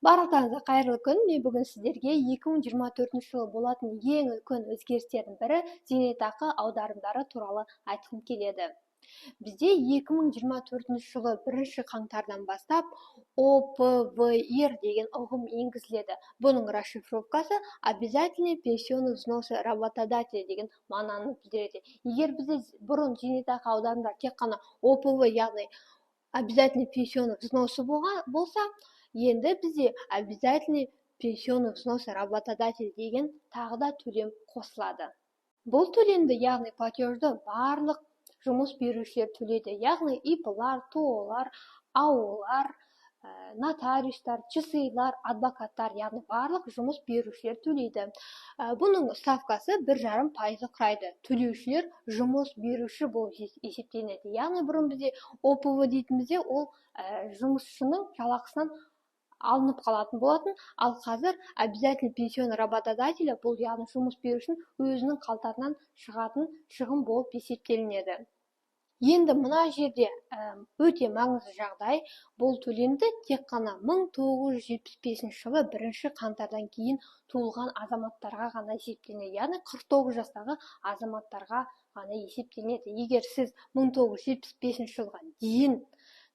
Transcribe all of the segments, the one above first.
Барлықтарыңызға қайырлы күн. Мен бүгін сіздерге 2024 жылы болатын ең үлкен өзгерістердің бірі зейнетақы аударымдары туралы айтқым келеді. Бізде 2024 жылы 1 қаңтардан бастап ОПВР деген ұғым енгізіледі. Бұның расшифровкасы обязательные пенсионные взносы работодателя деген мағынаны білдіреді. Егер бізде бұрын зейнетақы аударымдар тек қана ОПВ, яғни обязательный пенсионный взносы болса, енді бізде обязательный пенсионный взносы работодатель деген тағы да төлем қосылады. Бұл төлемді, яғни платежды барлық жұмыс берушілер төлейді, яғни ИП-лар, ТО-лар, АО-лар, нотариустар, ЧСИ-лар, адвокаттар, яғни барлық жұмыс берушілер төлейді. Бұның ставкасы 1,5% құрайды. Төлеушілер жұмыс беруші болып есептелінеді. Яғни бұрын бізде ОПВ дейтінімізде ол жұмысшының жалақысынан алынып қалатын болатын, ал қазір обязательный пенсионный работодателя бұл яғни жұмыс берушінің өзінің қалтасынан шығатын шығын болып есептелінеді. Енді мына жерде өте маңызды жағдай, бұл төлемді тек қана 1975 жылы 1 қаңтардан кейін туылған азаматтарға ғана есептелінеді, яғни 49 жастағы азаматтарға ғана есептелінеді. Егер сіз 1975 жылға дейін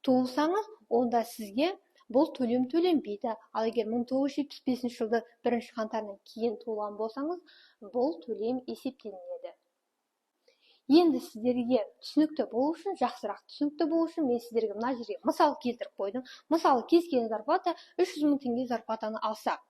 туылсаңыз, онда сізге бұл төлем төленбейді. Ал егер 1975 жылды 1 қаңтардан кейін туылған болсаңыз, бұл төлем есептелінеді. Енді сіздерге түсінікті болу үшін, жақсырақ түсінікті болу үшін, мен сіздерге мына жерге мысал келтіріп қойдым. Мысалы, кез келген зарплата 300 мың теңге зарплатаны алсақ,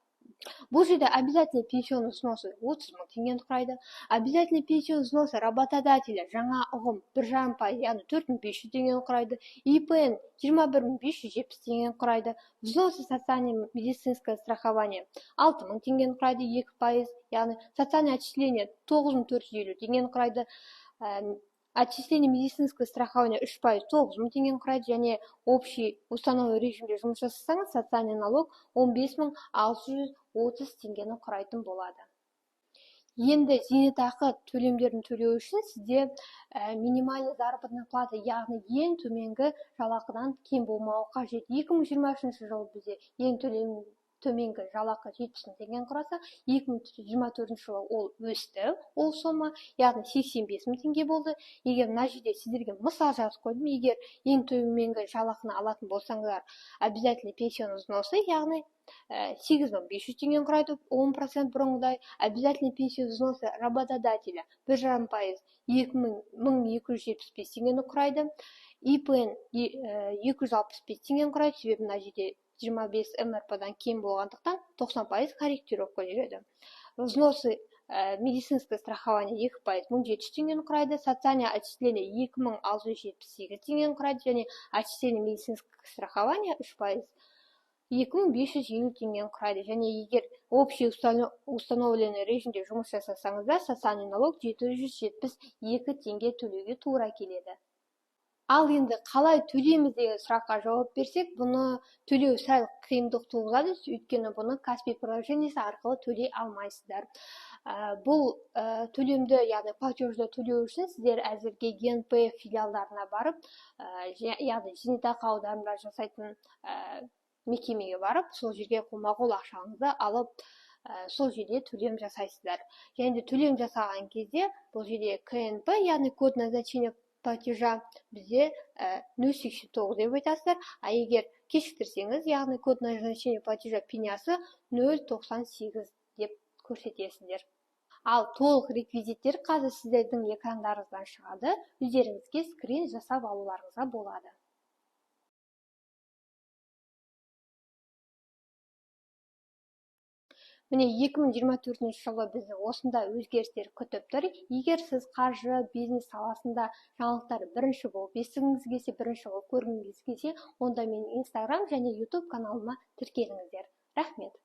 бұл жерде обязательный пенсионный взносы 30 мың теңгені құрайды. Обязательный пенсионный взносы работодателя жаңа ұғым 1,5%, яғни 4500 теңгені құрайды. ИПН 21570 теңгені құрайды. Взносы социальное медицинское страхование 6 мың теңгені құрайды, 2%, яғни социальное отчисление 9450 теңгені құрайды. Отчисление медицинское страхование 3%, 9 мың теңгені құрайды, және общий установой режимде жұмыс жасасаңыз, социальный налог 15630 теңгені құрайтын болады. Енді зейнетақы төлемдерін төлеу үшін сізде минимальный заработная плата, яғни ең төменгі жалақыдан кем болмауы қажет. 2023 жылы бізде ең төменгі жалақы 70 мың теңгені құраса, 2024 жылы ол өсті, ол сома, яғни 85 мың теңге болды. Егер мына жерде сіздерге мысал жазып қойдым, егер ең төменгі жалақыны алатын болсаңыздар, обязательный пенсионный взносы, яғни 8500 теңгені құрайды, 10% бұрынғыдай. Обязательный пенсионный взносы работодателя 1,5%, 1275 теңгені құрайды. ИПН 265 теңгені құрайды, себебі мына жерде 25 МРП-дан кем болғандықтан 90% корректировка жүреді. Взносы медицинское страхование 2%, 1700 теңгені құрайды. Социальное отчисление 2678 теңгені құрайды, және отчисление медицинское страхование 3%, 2550 теңгені құрайды. Және егер общий установленный режимде жұмыс жасасаңызда, социальный налог 772 теңге төлеуге тура келеді. Ал енді қалай төлейміз деген сұраққа жауап берсек, бұны төлеу сәл қиындық туғызады, өйткені бұны Каспий приложениесі арқылы төлей алмайсыздар. Бұл төлемді, яғни платежды төлеу үшін сіздер әзірге ГНП филиалдарына барып, яғни зейнетақы аударымдар жасайтын мекемеге барып, сол жерге қолма-қол ақшаңызды алып, сол жерде төлем жасайсыздар. Және төлем жасаған кезде бұл жерде КНП, яғни код назначения платежа бізде 0,89 деп айтасыздар, а егер кешіктірсеңіз, яғни код назначения платежа пенясы 0,98 деп көрсетесіздер. Ал толық реквизиттер қазір сіздердің экрандарыңыздан шығады, өздеріңізге скрин жасап алуларыңызға болады. Міне 2024 жылы бізді осында өзгерістер күтіп тұр. Егер сіз қаржы, бизнес саласында жаңалықтар бірінші болып естігіңіз келсе, бірінші болып көргіңіз келсе, онда менің Instagram және YouTube каналыма тіркеліңіздер. Рахмет.